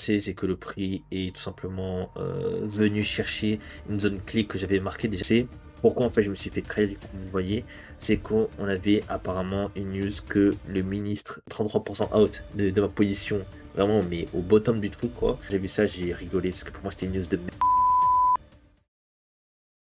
C'est que le prix est tout simplement venu chercher une zone clé que j'avais marquée déjà. C'est pourquoi en fait je me suis fait trail, comme vous voyez, c'est qu'on avait apparemment une news que le ministre 33% out de ma position, vraiment mais au bottom du truc quoi. J'ai vu ça, j'ai rigolé parce que pour moi c'était une news de merde.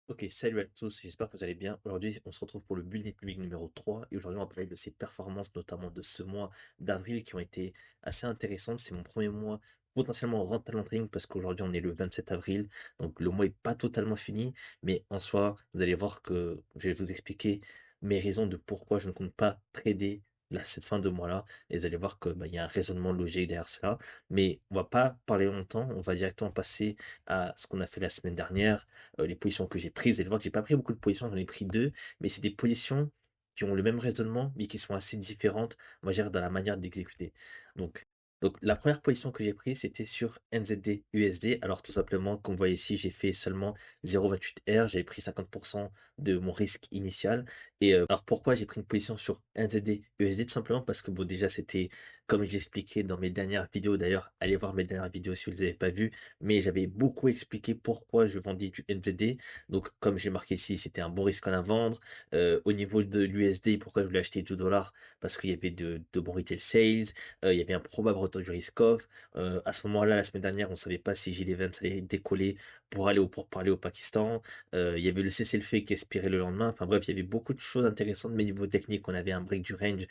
Ok, salut à tous, j'espère que vous allez bien. Aujourd'hui, on se retrouve pour le bulletin public numéro 3 et aujourd'hui, on va parler de ses performances, notamment de ce mois d'avril qui ont été assez intéressantes. C'est mon premier mois potentiellement rentable talent trading parce qu'aujourd'hui, on est le 27 avril, donc le mois est pas totalement fini, mais en soi, vous allez voir que je vais vous expliquer mes raisons de pourquoi je ne compte pas trader là, cette fin de mois-là et vous allez voir que il y a un raisonnement logique derrière cela. Mais on va pas parler longtemps, on va directement passer à ce qu'on a fait la semaine dernière les positions que j'ai prises. Et le voir que j'ai pas pris beaucoup de positions, j'en ai pris deux, mais c'est des positions qui ont le même raisonnement, mais qui sont assez différentes, on va dire, dans la manière d'exécuter. Donc, donc la première position que j'ai prise, c'était sur NZD USD. Alors tout simplement, comme vous voyez ici, j'ai fait seulement 0,28 R, j'avais pris 50% de mon risque initial. Et alors pourquoi j'ai pris une position sur NZD USD? Tout simplement parce que bon, déjà c'était, comme je l'expliquais dans mes dernières vidéos, d'ailleurs, allez voir mes dernières vidéos si vous ne les avez pas vues, mais j'avais beaucoup expliqué pourquoi je vendais du NZD. Donc, comme j'ai marqué ici, c'était un bon risque à la vendre. Au niveau de l'USD, pourquoi je voulais acheter du dollar? Parce qu'il y avait de bons retail sales, il y avait un probable retour du risk off. À ce moment-là, la semaine dernière, on ne savait pas si Gilles Evans allait décoller pour parler au Pakistan. Il y avait le cessez-le-feu qui expirait le lendemain. Enfin bref, il y avait beaucoup de choses intéressantes, mais niveau technique, on avait un break du range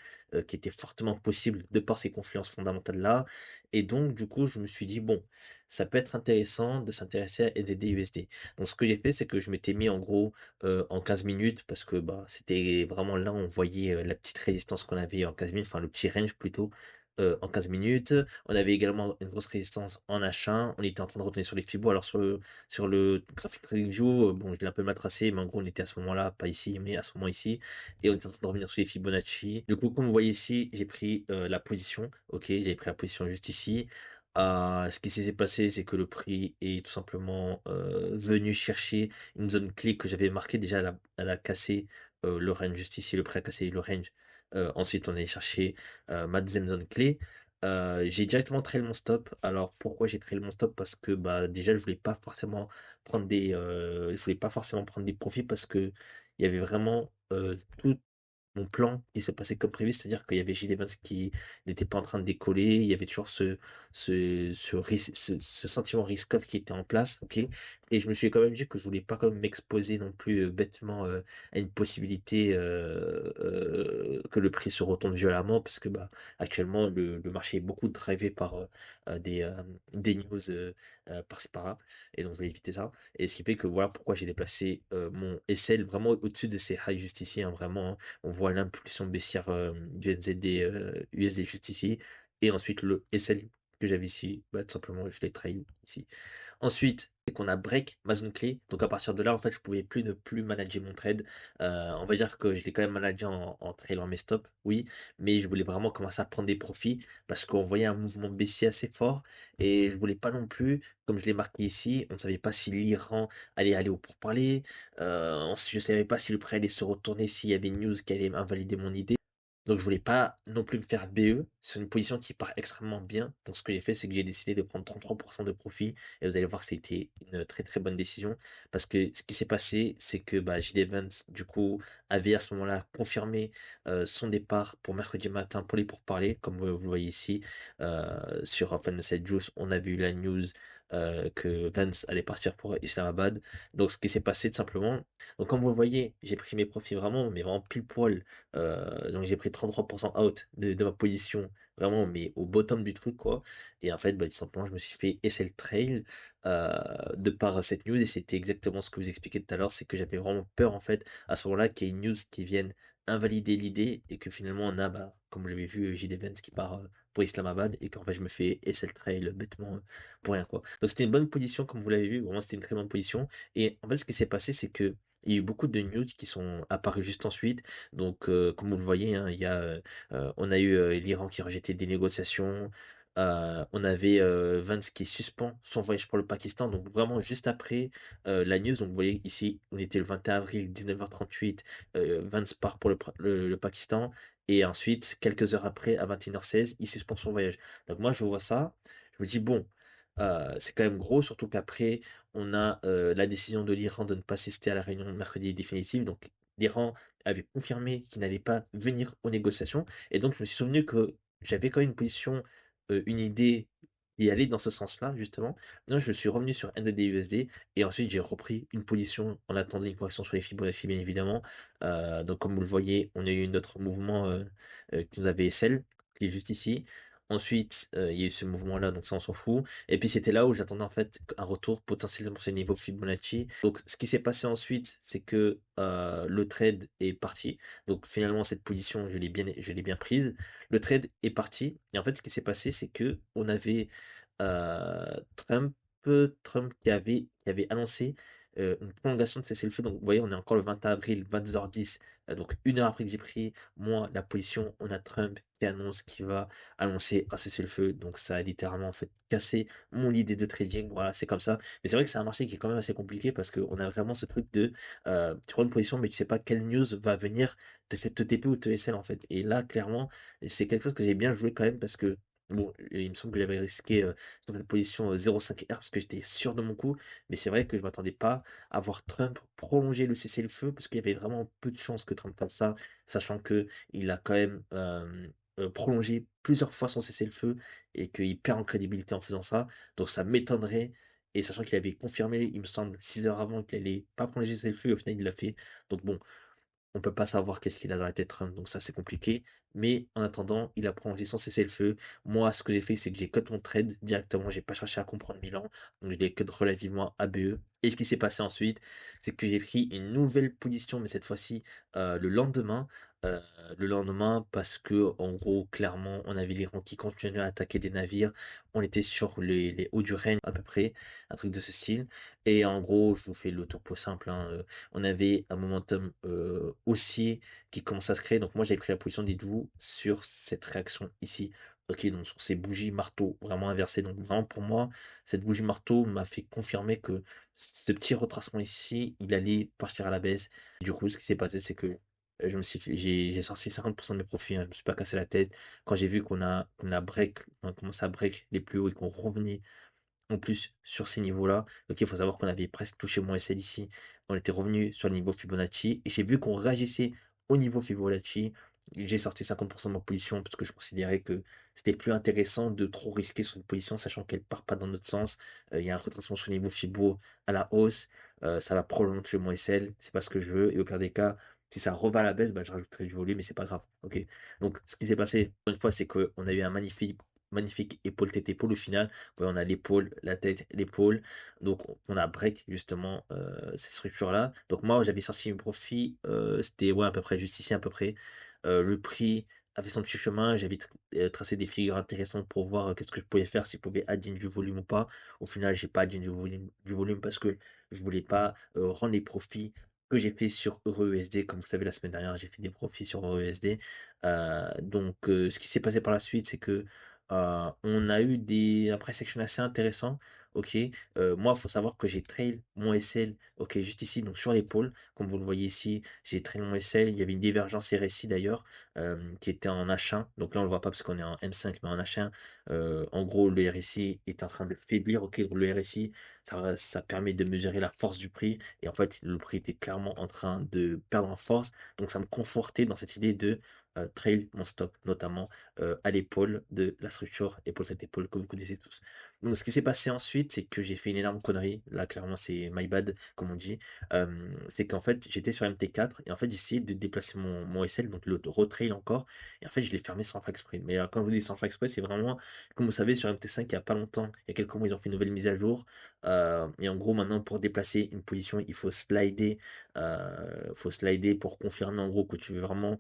qui était fortement possible de par ces confluences fondamentales-là. Et donc, du coup, je me suis dit, bon, ça peut être intéressant de s'intéresser à NZD USD. Donc ce que j'ai fait, c'est que je m'étais mis en gros en 15 minutes parce que bah, c'était vraiment là où on voyait la petite résistance qu'on avait en 15 minutes, enfin le petit range plutôt. En 15 minutes. On avait également une grosse résistance en achat. On était en train de retourner sur les Fibos. Alors sur le graphic trading view, bon, je l'ai un peu mal tracé, mais en gros, on était à ce moment-là, pas ici, mais à ce moment ici. Et on était en train de revenir sur les Fibonacci. Du coup, comme vous voyez ici, j'ai pris la position. Ok, j'ai pris la position juste ici. Ce qui s'est passé, c'est que le prix est tout simplement venu chercher une zone clé que j'avais marquée. Déjà, elle a cassé le range juste ici, le prix a cassé le range. Ensuite, on est allé chercher ma deuxième zone clé. J'ai directement trail mon stop. Alors, pourquoi j'ai trail mon stop? Parce que bah, déjà, je voulais pas forcément prendre des profits parce que il y avait vraiment tout mon plan, il s'est passé comme prévu, c'est-à-dire qu'il y avait Gilles Evans qui n'était pas en train de décoller, il y avait toujours ce sentiment risk-off qui était en place, ok? Et je me suis quand même dit que je voulais pas quand même m'exposer non plus bêtement à une possibilité que le prix se retourne violemment, parce que bah actuellement le marché est beaucoup drivé par des news par-ci par-là, et donc je vais éviter ça. Et ce qui fait que voilà pourquoi j'ai déplacé mon SL vraiment au-dessus de ces highs juste ici, hein, vraiment, hein. On voit l'impulsion baissière du NZD USD juste ici. Et ensuite le SL que j'avais ici, bah, tout simplement, je l'ai trahi ici. Ensuite, c'est qu'on a break ma zone clé. Donc à partir de là, en fait, je pouvais plus ne plus manager mon trade. On va dire que je l'ai quand même managé en trailant mes stops, oui, mais je voulais vraiment commencer à prendre des profits parce qu'on voyait un mouvement baissier assez fort et je voulais pas non plus, comme je l'ai marqué ici, on ne savait pas si l'Iran allait aller au pourparler. Je ne savais pas si le prix allait se retourner, s'il y avait une news qui allait invalider mon idée. Donc je voulais pas non plus me faire BE sur une position qui part extrêmement bien. Donc ce que j'ai fait, c'est que j'ai décidé de prendre 33% de profit. Et vous allez voir que c'était une très très bonne décision. Parce que ce qui s'est passé, c'est que bah, J.D. Vance, du coup, avait à ce moment-là confirmé son départ pour mercredi matin pour les pourparlers. Comme vous le voyez ici, sur Financial Juice, on avait eu la news que Vance allait partir pour Islamabad. Donc ce qui s'est passé tout simplement. Donc comme vous le voyez, j'ai pris mes profits vraiment, mais vraiment pile poil donc j'ai pris 33% out de ma position, vraiment, mais au bottom du truc, quoi. Et en fait, bah, tout simplement, je me suis fait SL Trail de par cette news, et c'était exactement ce que vous expliquez tout à l'heure, c'est que j'avais vraiment peur, en fait, à ce moment-là, qu'il y ait une news qui vienne invalider l'idée, et que finalement, on a, bah, comme vous l'avez vu, J.D. Vance qui part pour Islamabad, et qu'en fait, je me fais SL Trail bêtement pour rien, quoi. Donc c'était une bonne position, comme vous l'avez vu, vraiment, c'était une très bonne position. Et en fait, ce qui s'est passé, c'est que il y a eu beaucoup de news qui sont apparues juste ensuite. Donc, comme vous le voyez, hein, on a eu l'Iran qui a rejeté des négociations. On avait Vance qui suspend son voyage pour le Pakistan. Donc, vraiment, juste après la news, donc vous voyez ici, on était le 21 avril, 19h38. Vance part pour le Pakistan. Et ensuite, quelques heures après, à 21h16, il suspend son voyage. Donc, moi, je vois ça. Je me dis, bon. C'est quand même gros, surtout qu'après, on a la décision de l'Iran de ne pas assister à la réunion mercredi définitive. Donc, l'Iran avait confirmé qu'il n'allait pas venir aux négociations. Et donc, je me suis souvenu que j'avais quand même une position, une idée qui allait dans ce sens-là, justement. Donc, je suis revenu sur NZD-USD et ensuite j'ai repris une position en attendant une correction sur les Fibonacci, bien évidemment. Donc, comme vous le voyez, on a eu notre mouvement qui nous avait SL, qui est juste ici. Ensuite, il y a eu ce mouvement-là, donc ça, on s'en fout. Et puis c'était là où j'attendais en fait un retour potentiellement sur ces niveaux Fibonacci. Donc ce qui s'est passé ensuite, c'est que le trade est parti. Donc finalement cette position, je l'ai bien prise. Le trade est parti. Et en fait ce qui s'est passé, c'est que on avait Trump, Trump qui avait annoncé une prolongation de cessez-le-feu. Donc vous voyez, on est encore le 20 avril, 22h10. Donc une heure après que j'ai pris, moi, la position, on a Trump qui annonce qu'il va annoncer un cessez-le-feu. Donc ça a littéralement en fait cassé mon idée de trading. Voilà, c'est comme ça. Mais c'est vrai que c'est un marché qui est quand même assez compliqué parce qu'on a vraiment ce truc de tu prends une position mais tu sais pas quelle news va venir te TP ou te SL en fait. Et là, clairement, c'est quelque chose que j'ai bien joué quand même parce que bon, il me semble que j'avais risqué dans cette position 0,5R parce que j'étais sûr de mon coup. Mais c'est vrai que je m'attendais pas à voir Trump prolonger le cessez-le-feu parce qu'il y avait vraiment peu de chances que Trump fasse ça, sachant que il a quand même prolongé plusieurs fois son cessez-le-feu et qu'il perd en crédibilité en faisant ça. Donc ça m'étonnerait. Et sachant qu'il avait confirmé, il me semble, 6 heures avant qu'il allait pas prolonger le cessez-le-feu, et au final il l'a fait. Donc bon, on peut pas savoir qu'est-ce qu'il a dans la tête Trump, donc ça c'est compliqué. Mais en attendant, il a prolongé son cessez-le-feu. Moi, ce que j'ai fait, c'est que j'ai cut mon trade directement. J'ai pas cherché à comprendre Milan, donc je l'ai cut relativement ABE. Et ce qui s'est passé ensuite, c'est que j'ai pris une nouvelle position, mais cette fois-ci le lendemain. Euh, le lendemain, parce que en gros, clairement, on avait l'Iran qui continuait à attaquer des navires. On était sur les hauts du Rhin à peu près, un truc de ce style. Et en gros, je vous fais le topo simple, hein, on avait un momentum haussier qui commence à se créer. Donc moi j'avais pris la position, dites-vous, sur cette réaction ici. Ok, donc sur ces bougies marteau vraiment inversées. Donc vraiment pour moi, cette bougie marteau m'a fait confirmer que ce petit retracement ici, il allait partir à la baisse. Du coup, ce qui s'est passé, c'est que j'ai sorti 50% de mes profits, hein, je me suis pas cassé la tête. Quand j'ai vu qu'on a break, on a commencé à break les plus hauts et qu'on revenait en plus, sur ces niveaux-là, ok, il faut savoir qu'on avait presque touché mon SL ici. On était revenu sur le niveau Fibonacci. Et j'ai vu qu'on réagissait au niveau Fibonacci. J'ai sorti 50% de ma position parce que je considérais que c'était plus intéressant de trop risquer sur une position, sachant qu'elle part pas dans notre sens. Il y a un retracement sur le niveau Fibo à la hausse. Ça va prolonger mon SL. C'est pas ce que je veux. Et au pire des cas, si ça revient à la baisse, bah, je rajouterai du volume, mais c'est pas grave. Ok. Donc, ce qui s'est passé, encore une fois, c'est qu'on a eu un magnifique épaule tête épaule au final. Ouais, on a l'épaule, la tête, l'épaule. Donc, on a break justement cette structure-là. Donc, moi, j'avais sorti mes profits. C'était ouais, à peu près juste ici, à peu près. Le prix avait son petit chemin. J'avais tracé des figures intéressantes pour voir qu'est-ce que je pouvais faire, si je pouvais additionner du volume ou pas. Au final, j'ai pas additionné du volume parce que je voulais pas rendre les profits que j'ai fait sur EURUSD. Comme vous savez, la semaine dernière, j'ai fait des profits sur EURUSD. Donc, ce qui s'est passé par la suite, c'est que on a eu un price action assez intéressant. Ok, moi, il faut savoir que j'ai trail mon SL. Ok, juste ici, donc sur l'épaule, comme vous le voyez ici, j'ai trail mon SL. Il y avait une divergence RSI d'ailleurs, qui était en H1. Donc là, on le voit pas parce qu'on est en M5, mais en H1. En gros, le RSI est en train de faiblir. Ok, le RSI, ça permet de mesurer la force du prix. Et en fait, le prix était clairement en train de perdre en force. Donc ça me confortait dans cette idée de trail mon stop, notamment à l'épaule de la structure épaule tête épaule que vous connaissez tous. Donc ce qui s'est passé ensuite, c'est que j'ai fait une énorme connerie. Là, clairement, c'est my bad, comme on dit. C'est qu'en fait, j'étais sur MT4 et en fait, j'essayais de déplacer mon SL, donc le retrail encore. Et en fait, je l'ai fermé sans faire exprès. Mais quand je vous dis sans faire exprès, c'est vraiment, comme vous savez, sur MT5, il y a pas longtemps, il y a quelques mois, ils ont fait une nouvelle mise à jour. Et en gros, maintenant, pour déplacer une position, il faut slider pour confirmer en gros que tu veux vraiment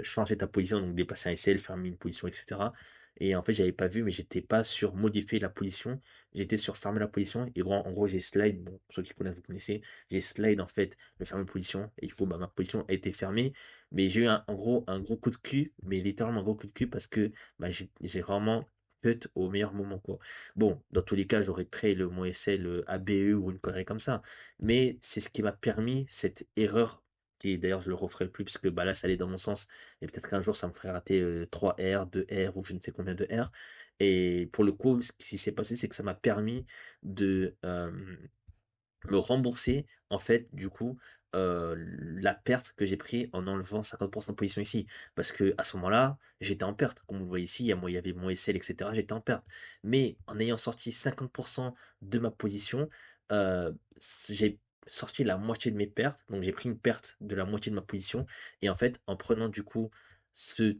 changer ta position, donc déplacer un SL, fermer une position, etc. Et en fait, j'avais pas vu, mais j'étais pas sur modifier la position, j'étais sur fermer la position. Et en gros, j'ai slide, bon, pour ceux qui connaissent, vous connaissez, j'ai slide en fait le fermer position. Et du coup, bah, ma position a été fermée. Mais j'ai eu en gros un gros coup de cul, mais littéralement un gros coup de cul parce que bah, j'ai vraiment cut au meilleur moment, quoi. Bon, dans tous les cas, j'aurais créé le mon SL ABE ou une connerie comme ça. Mais c'est ce qui m'a permis cette erreur et d'ailleurs, je le referai plus puisque bah, là, ça allait dans mon sens. Et peut-être qu'un jour, ça me ferait rater 3 R, 2 R ou je ne sais combien de R. Et pour le coup, ce qui s'est passé, c'est que ça m'a permis de me rembourser, en fait, du coup, la perte que j'ai pris en enlevant 50% de position ici. Parce que à ce moment-là, j'étais en perte. Comme vous le voyez ici, il y avait mon SL, etc. J'étais en perte. Mais en ayant sorti 50% de ma position, j'ai sorti la moitié de mes pertes. Donc j'ai pris une perte de la moitié de ma position. Et en fait, en prenant du coup ce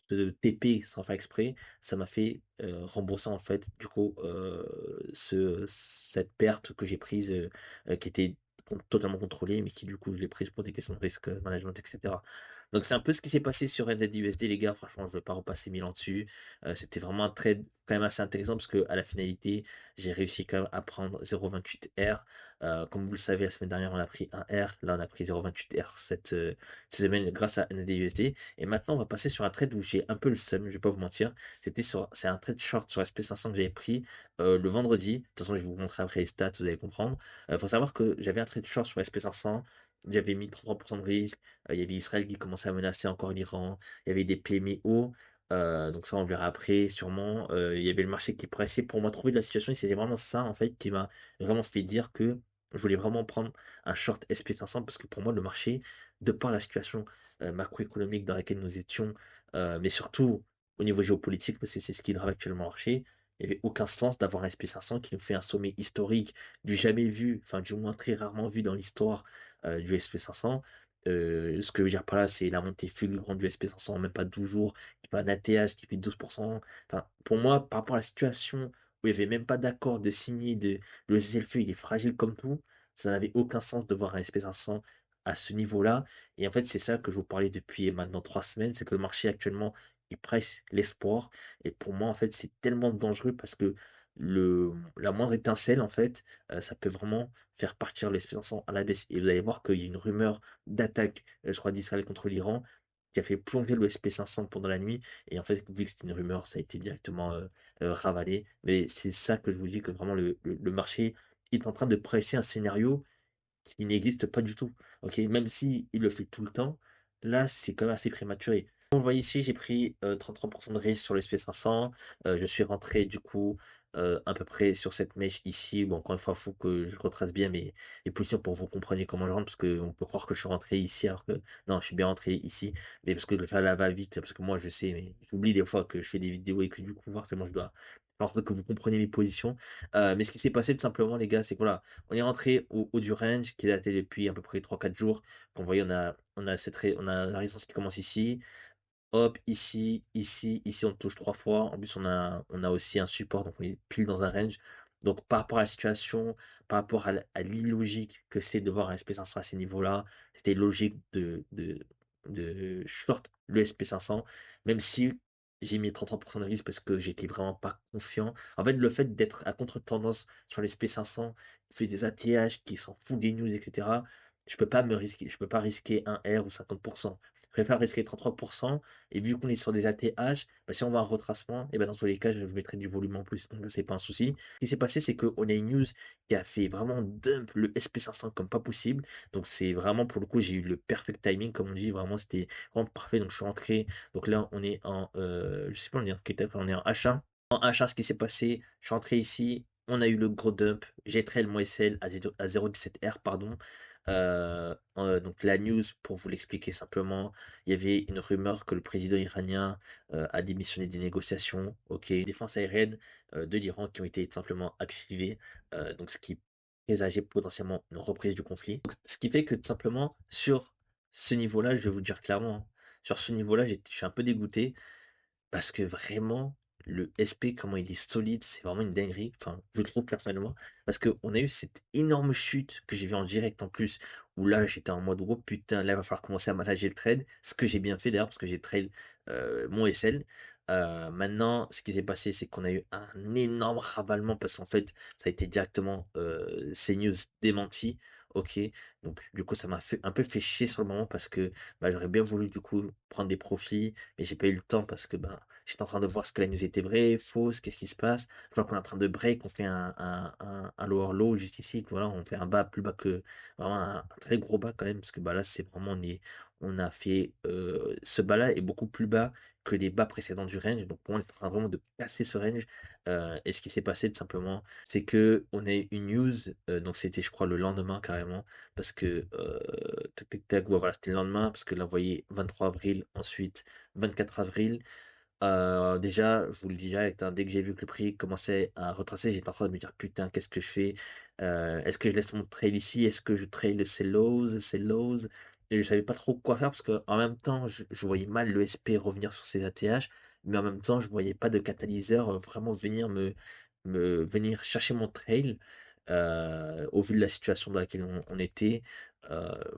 de TP sans faire exprès, ça m'a fait rembourser en fait du coup cette perte que j'ai prise qui était totalement contrôlée mais qui du coup je l'ai prise pour des questions de risque management etc. Donc c'est un peu ce qui s'est passé sur NZUSD les gars, franchement je vais pas repasser 1000 ans dessus. C'était vraiment un trade quand même assez intéressant parce que à la finalité j'ai réussi quand même à prendre 0,28 R. Comme vous le savez la semaine dernière on a pris 1 R, là on a pris 0,28 R cette semaine grâce à NZUSD. Et maintenant, on va passer sur un trade où j'ai un peu le seum, je vais pas vous mentir. C'est un trade short sur SP500 que j'avais pris le vendredi. De toute façon, je vais vous montrer après les stats, vous allez comprendre. Faut savoir que j'avais un trade short sur SP500. J'avais mis 33% de risque. Il y avait Israël qui commençait à menacer encore l'Iran. Il y avait des PMI hauts. Donc ça, on verra après, sûrement. Il y avait le marché qui pressait pour moi trouver de la situation. Et c'était vraiment ça, en fait, qui m'a vraiment fait dire que je voulais vraiment prendre un short SP500 parce que pour moi, le marché, de par la situation macroéconomique dans laquelle nous étions, mais surtout au niveau géopolitique, parce que c'est ce qui drive actuellement le marché, il n'y avait aucun sens d'avoir un SP500 qui nous fait un sommet historique du jamais vu, enfin du moins très rarement vu dans l'histoire du SP500. Ce que je veux dire par là, c'est la montée fulgurante du SP500 en même pas 12 jours, qui fait un ATH qui fait 12%. Enfin, pour moi, par rapport à la situation où il n'y avait même pas d'accord de signer, le ZLFE, il est fragile comme tout, ça n'avait aucun sens de voir un SP500 à ce niveau-là. Et en fait, c'est ça que je vous parlais depuis maintenant 3 semaines, c'est que le marché actuellement, il presse l'espoir. Et pour moi, en fait, c'est tellement dangereux parce que la moindre étincelle, en fait, ça peut vraiment faire partir l'espérance à la baisse. Et vous allez voir qu'il y a une rumeur d'attaque, je crois, d'Israël contre l'Iran, qui a fait plonger le SP500 pendant la nuit. Et en fait, vu que c'était une rumeur, ça a été directement ravalé. Mais c'est ça que je vous dis que vraiment le marché est en train de presser un scénario qui n'existe pas du tout. Ok, même si il le fait tout le temps, là c'est quand même assez prématuré. Comme vous voyez ici, j'ai pris 33% de risque sur le SP500. Je suis rentré du coup à peu près sur cette mèche ici. Bon, encore une fois, il faut que je retrace bien mes positions pour que vous compreniez comment je rentre, parce qu'on peut croire que je suis rentré ici, alors que non, je suis bien rentré ici. Mais parce que je le fais à la va-vite, parce que moi je sais, mais j'oublie des fois que je fais des vidéos et que du coup, forcément, je dois faire en sorte que vous compreniez mes positions. Mais ce qui s'est passé tout simplement, les gars, c'est que voilà, on est rentré au haut du range qui est daté depuis à peu près 3 4 jours. Comme vous voyez, on a la résistance qui commence ici. Hop, ici, ici, ici, on touche 3 fois. En plus, on a aussi un support, donc on est pile dans un range. Donc, par rapport à la situation, par rapport à l'illogique que c'est de voir un SP500 à ces niveaux-là, c'était logique de short le SP500, même si j'ai mis 33% de risque parce que j'étais vraiment pas confiant. En fait, le fait d'être à contre-tendance sur les SP500, qui fait des ATH, qui s'en fout des news, etc., je peux pas risquer un R ou 50%. Je préfère risquer 33%. Et vu qu'on est sur des ATH, bah, si on va en retracement, et ben dans tous les cas, je mettrai du volume en plus. Donc là, c'est pas un souci. Ce qui s'est passé, c'est qu'on a une news qui a fait vraiment dump le SP500 comme pas possible. Donc c'est vraiment, pour le coup, j'ai eu le perfect timing, comme on dit. Vraiment, c'était vraiment parfait. Donc je suis rentré. Donc là, on est je sais pas, on est en quelle étape, on est en H1. En H1, ce qui s'est passé, je suis rentré ici. On a eu le gros dump. J'ai trail mon SL à 0,17 R, pardon. Donc la news, pour vous l'expliquer simplement, il y avait une rumeur que le président iranien a démissionné des négociations. Ok, les défenses aériennes de l'Iran qui ont été simplement activées, donc ce qui présageait potentiellement une reprise du conflit. Donc, ce qui fait que tout simplement sur ce niveau-là, je vais vous dire clairement, hein, sur ce niveau-là, je suis un peu dégoûté parce que vraiment, le SP, comment il est solide, c'est vraiment une dinguerie. Enfin, je trouve personnellement. Parce qu'on a eu cette énorme chute que j'ai vu en direct en plus, où là, j'étais en mode, oh putain, là, il va falloir commencer à manager le trade. Ce que j'ai bien fait d'ailleurs, parce que j'ai trade mon SL. Maintenant, ce qui s'est passé, c'est qu'on a eu un énorme ravalement, parce qu'en fait, ça a été directement CNews démenti. Ok. Donc du coup, ça m'a fait un peu fait chier sur le moment parce que, bah, j'aurais bien voulu du coup prendre des profits, mais j'ai pas eu le temps parce que, ben, j'étais en train de voir ce que la news était vraie, fausse, qu'est-ce qui se passe. Je vois qu'on est en train de break, on fait un lower low juste ici, voilà, on fait un bas plus bas que vraiment un très gros bas quand même, parce que bah là, c'est vraiment on a fait ce bas-là est beaucoup plus bas que les bas précédents du range. Donc pour moi, on est en train vraiment de casser ce range. Et ce qui s'est passé tout simplement, c'est que on a eu une news, donc c'était je crois le lendemain carrément, parce que tac tac tac, ouais, voilà, c'était le lendemain, parce que l'envoyé 23 avril, ensuite 24 avril. Déjà, je vous le dis direct, hein, dès que j'ai vu que le prix commençait à retracer, j'étais en train de me dire: «Putain, qu'est-ce que je fais? Est-ce que je laisse mon trail ici? Est-ce que je trail le sell lows?» Et je savais pas trop quoi faire parce que en même temps, je voyais mal le SP revenir sur ses ATH, mais en même temps, je voyais pas de catalyseur, vraiment venir venir chercher mon trail, au vu de la situation dans laquelle on était.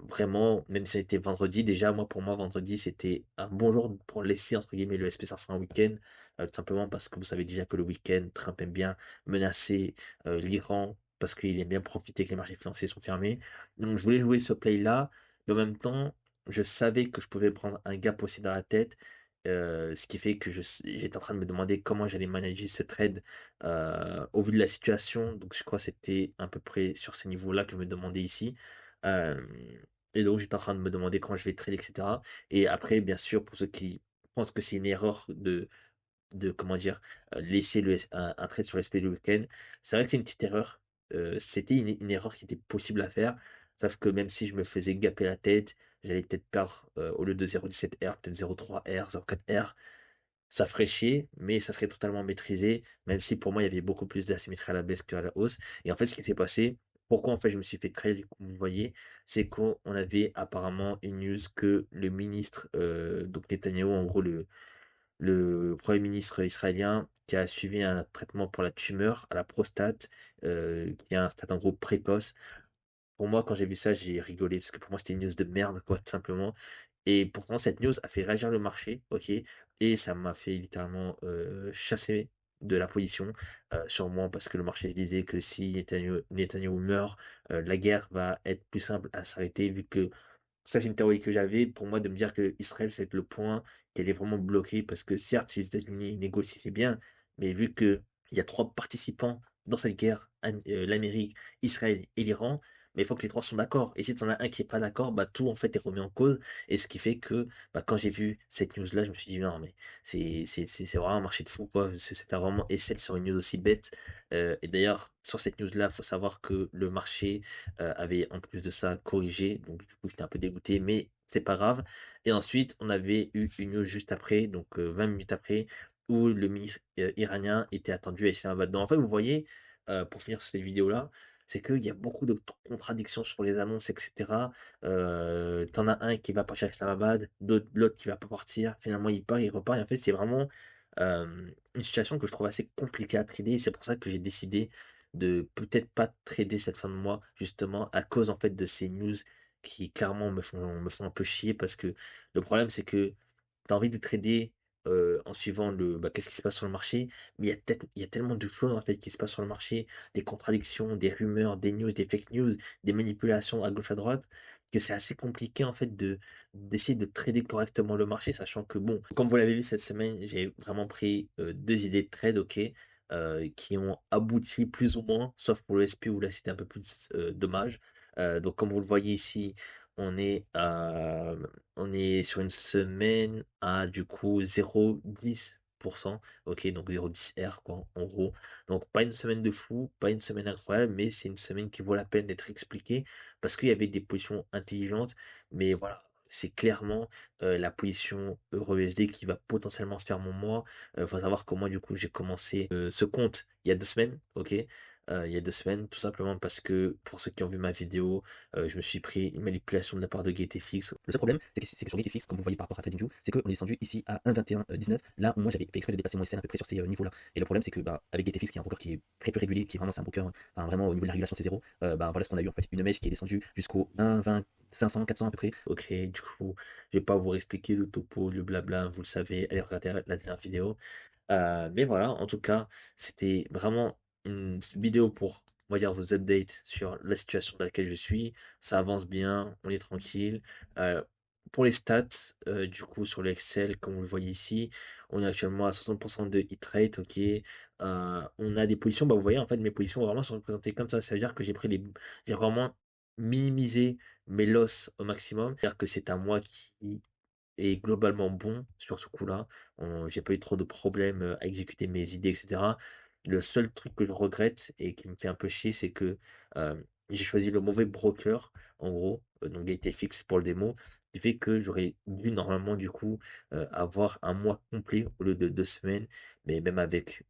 Vraiment, même si c'était vendredi, déjà, moi, pour moi, vendredi, c'était un bon jour pour laisser, entre guillemets, le SP500 un week-end, tout simplement parce que vous savez déjà que le week-end, Trump aime bien menacer l'Iran parce qu'il aime bien profiter que les marchés financiers sont fermés. Donc, je voulais jouer ce play-là, mais en même temps, je savais que je pouvais prendre un gap aussi dans la tête, ce qui fait que j'étais en train de me demander comment j'allais manager ce trade au vu de la situation. Donc, je crois que c'était à peu près sur ces niveaux-là que je me demandais ici. Hem et donc j'étais en train de me demander quand je vais trade et cetera et après bien sûr pour ceux qui pensent que c'est une erreur de comment dire? Laisser un trade sur l'SP le week-end, c'est vrai que c'est une petite erreur, c'était une erreur qui était possible à faire, sauf que même si je me faisais gaper la tête, j'allais peut-être perdre, au lieu de 0,17 R, peut-être 0,3 R, 0,4 R. Ça ferait chier, mais ça serait totalement maîtrisé, même si pour moi, il y avait beaucoup plus d'asymétrie à la baisse qu'à la hausse. Et en fait, ce qui s'est passé, pourquoi en fait je me suis fait très, comme vous voyez, c'est qu'on avait apparemment une news que le ministre, donc Netanyahou, en gros le premier ministre israélien, qui a suivi un traitement pour la tumeur à la prostate, qui est un stade en gros précoce. Pour moi, quand j'ai vu ça, j'ai rigolé parce que pour moi, c'était une news de merde, quoi, tout simplement. Et pourtant, cette news a fait réagir le marché, ok, et ça m'a fait littéralement chasser de la position sur moi parce que le marché se disait que si Netanyahou meurt, la guerre va être plus simple à s'arrêter vu que ça, c'est une théorie que j'avais pour moi de me dire que Israël, c'est le point qu'elle est vraiment bloquée parce que certes, si les États-Unis négocient, c'est bien, mais vu que il y a trois participants dans cette guerre, l'Amérique, Israël et l'Iran, mais il faut que les trois sont d'accord. Et si tu en as un qui est pas d'accord, bah tout en fait est remis en cause. Et ce qui fait que bah, quand j'ai vu cette news-là, je me suis dit non mais c'est vraiment un marché de fou quoi. C'est pas vraiment et celle sur une news aussi bête. Et d'ailleurs sur cette news-là, faut savoir que le marché avait en plus de ça corrigé. Donc du coup, j'étais un peu dégoûté, mais c'est pas grave. Et ensuite, on avait eu une news juste après, donc 20 minutes après, où le ministre iranien était attendu à Islamabad. Donc en fait, vous voyez, pour finir sur cette vidéo-là, c'est qu'il y a beaucoup de contradictions sur les annonces, etc. T'en as un qui va partir à Islamabad, l'autre qui va pas partir. Finalement, il part, il repart. Et en fait, c'est vraiment une situation que je trouve assez compliquée à trader. Et c'est pour ça que j'ai décidé de peut-être pas trader cette fin de mois, justement, à cause en fait de ces news qui clairement me font un peu chier parce que le problème c'est que tu as envie de trader en suivant qu'est-ce qui se passe sur le marché, mais il y a tellement de choses en fait qui se passent sur le marché, des contradictions, des rumeurs, des news, des fake news, des manipulations à gauche à droite, que c'est assez compliqué en fait d'essayer de trader correctement le marché, sachant que bon, comme vous l'avez vu cette semaine, j'ai vraiment pris deux idées de trade, ok, qui ont abouti plus ou moins, sauf pour le SP où là c'était un peu plus dommage. Donc comme vous le voyez ici, on est, à, on est sur une semaine à du coup 0,10%. Ok, donc 0,10 R quoi, en gros. Donc pas une semaine de fou, pas une semaine incroyable, mais c'est une semaine qui vaut la peine d'être expliquée parce qu'il y avait des positions intelligentes. Mais voilà, c'est clairement la position EURUSD qui va potentiellement faire mon mois. Faut savoir que moi, du coup, j'ai commencé ce compte il y a 2 semaines, ok? Il y a 2 semaines, tout simplement parce que pour ceux qui ont vu ma vidéo, je me suis pris une manipulation de la part de GateFX. Le seul problème, c'est que sur GateFX, comme vous voyez par rapport à TradingView, c'est qu'on est descendu ici à 1,21,19. Là où moi j'avais fait exprès de dépasser mon SN à peu près sur ces niveaux-là. Et le problème, c'est que bah, avec GateFX, qui est un broker qui est très peu régulé, qui est vraiment c'est un broker, enfin vraiment au niveau de la régulation c'est zéro, bah, voilà ce qu'on a eu en fait, une mèche qui est descendue jusqu'au 1,20, 500, 400 à peu près. Ok, du coup, je vais pas vous expliquer le topo, le blabla, vous le savez, allez regarder la dernière vidéo. Mais voilà, en tout cas, c'était vraiment une vidéo pour, on va dire, vous update sur la situation dans laquelle je suis. Ça avance bien, on est tranquille. Euh, pour les stats, du coup, sur l'Excel, comme vous le voyez ici, on est actuellement à 60% de hit rate, ok. On a des positions, bah, vous voyez, en fait, mes positions vraiment sont représentées comme ça. Ça veut dire que j'ai vraiment minimisé mes losses au maximum. C'est-à-dire que c'est à moi qui est globalement bon sur ce coup-là. J'ai pas eu trop de problèmes à exécuter mes idées, etc. Le seul truc que je regrette et qui me fait un peu chier, c'est que j'ai choisi le mauvais broker, en gros, donc GateFX pour le démo, qui fait que j'aurais dû normalement du coup avoir un mois complet au lieu de 2 semaines, mais même avec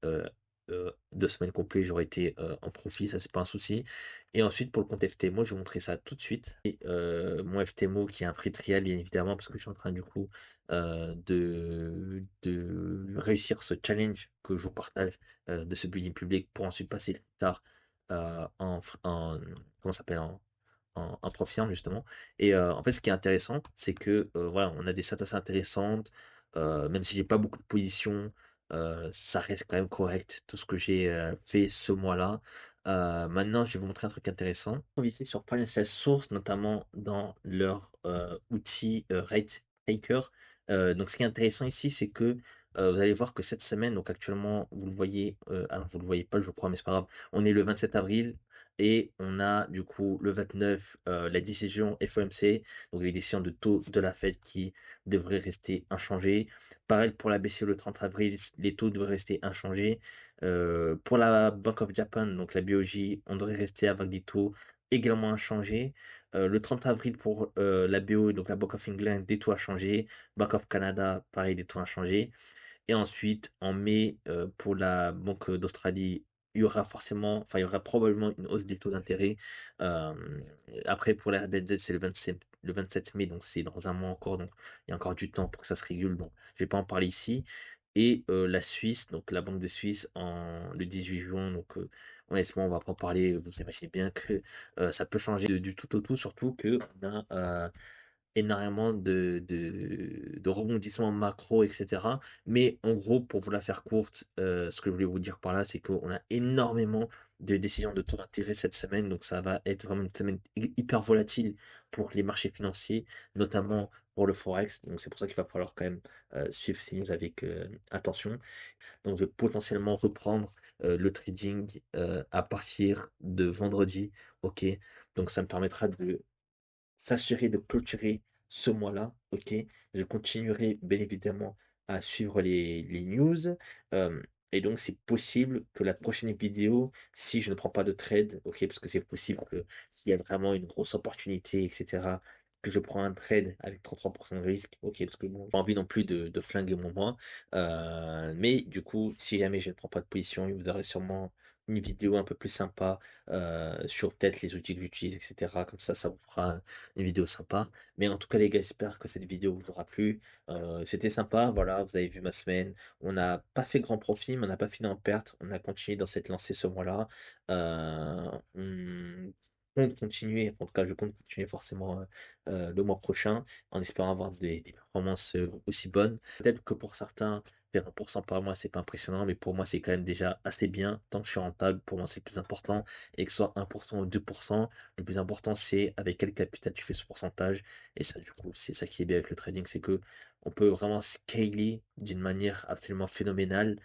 2 semaines complètes, j'aurais été en profit, ça c'est pas un souci. Et ensuite, pour le compte FTMO, je vais vous montrer ça tout de suite. Et mon FTMO qui est un prix trial, bien évidemment, parce que je suis en train du coup de réussir ce challenge que je vous partage de ce building public pour ensuite passer plus tard comment ça s'appelle, en prof firme justement. Et en fait, ce qui est intéressant, c'est que voilà, on a des stats assez intéressantes. Même si j'ai pas beaucoup de positions, ça reste quand même correct tout ce que j'ai fait ce mois-là. Maintenant, je vais vous montrer un truc intéressant. On va visiter sur Financial Source, notamment dans leur outil Rate Taker. Donc, ce qui est intéressant ici, c'est que vous allez voir que cette semaine, donc actuellement, vous le voyez, alors vous le voyez pas, je crois, mais c'est pas grave. On est le 27 avril et on a du coup le 29 la décision FOMC, donc les décisions de taux de la Fed qui devraient rester inchangées. Pareil pour la BCE le 30 avril, les taux devraient rester inchangés. Pour la Bank of Japan, donc la BOJ, on devrait rester avec des taux également inchangés. Le 30 avril pour la BO, donc la Bank of England, des taux inchangés. Bank of Canada, pareil, des taux inchangés. Et ensuite, en mai, pour la Banque d'Australie, il y aura forcément, enfin, il y aura probablement une hausse des taux d'intérêt. Euh, Après, pour la RBZ, c'est le 27 mai, donc c'est dans un mois encore, donc il y a encore du temps pour que ça se régule. Donc, je vais pas en parler ici. Et la Suisse, donc la Banque de Suisse, le 18 juin, donc honnêtement, on va pas en parler. Vous imaginez bien que ça peut changer du tout au tout, surtout que on a énormément de rebondissements macro, etc. Mais en gros, pour vous la faire courte, ce que je voulais vous dire par là, c'est qu'on a énormément de décisions de taux d'intérêt cette semaine. Donc ça va être vraiment une semaine hyper volatile pour les marchés financiers, notamment pour le Forex. Donc c'est pour ça qu'il va falloir quand même suivre ces news avec attention. Donc je vais potentiellement reprendre le trading à partir de vendredi. Ok. Donc ça me permettra de s'assurer de clôturer ce mois-là, ok? Je continuerai bien évidemment à suivre les news. euh, et donc, c'est possible que la prochaine vidéo, si je ne prends pas de trade, ok, parce que c'est possible que s'il y a vraiment une grosse opportunité, etc., que je prends un trade avec 33% de risque, ok, parce que bon, j'ai pas envie non plus de flinguer mon mois. Mais du coup, si jamais je ne prends pas de position, il vous aurez sûrement une vidéo un peu plus sympa sur peut-être les outils que j'utilise, etc. Comme ça vous fera une vidéo sympa. Mais en tout cas, les gars, j'espère que cette vidéo vous aura plu. C'était sympa, voilà, vous avez vu ma semaine. On n'a pas fait grand profit, mais on n'a pas fini en perte. On a continué dans cette lancée ce mois-là. On compte continuer, en tout cas, je compte continuer forcément le mois prochain, en espérant avoir des performances aussi bonnes. Peut-être que pour certains, faire 1% par mois, c'est pas impressionnant, mais pour moi, c'est quand même déjà assez bien. Tant que je suis rentable, pour moi, c'est le plus important. Et que ce soit 1% ou 2%, le plus important, c'est avec quel capital tu fais ce pourcentage. Et ça, du coup, c'est ça qui est bien avec le trading, c'est que on peut vraiment scaler d'une manière absolument phénoménale.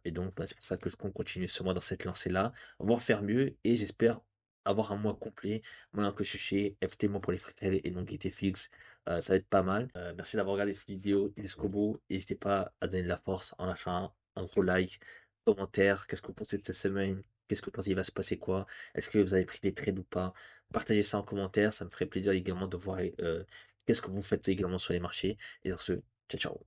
Et donc, bah, c'est pour ça que je compte continuer ce mois dans cette lancée-là, voire faire mieux. Et j'espère avoir un mois complet. Maintenant que je suis chez FT, pour les frais et donc GTFX, ça va être pas mal. Merci d'avoir regardé cette vidéo jusqu'au bout. N'hésitez pas à donner de la force en lâchant un gros like, commentaire. Qu'est-ce que vous pensez de cette semaine? Qu'est-ce que vous pensez, il va se passer quoi? Est-ce que vous avez pris des trades ou pas? Partagez ça en commentaire, ça me ferait plaisir également de voir qu'est-ce que vous faites également sur les marchés. Et sur ce, ciao ciao.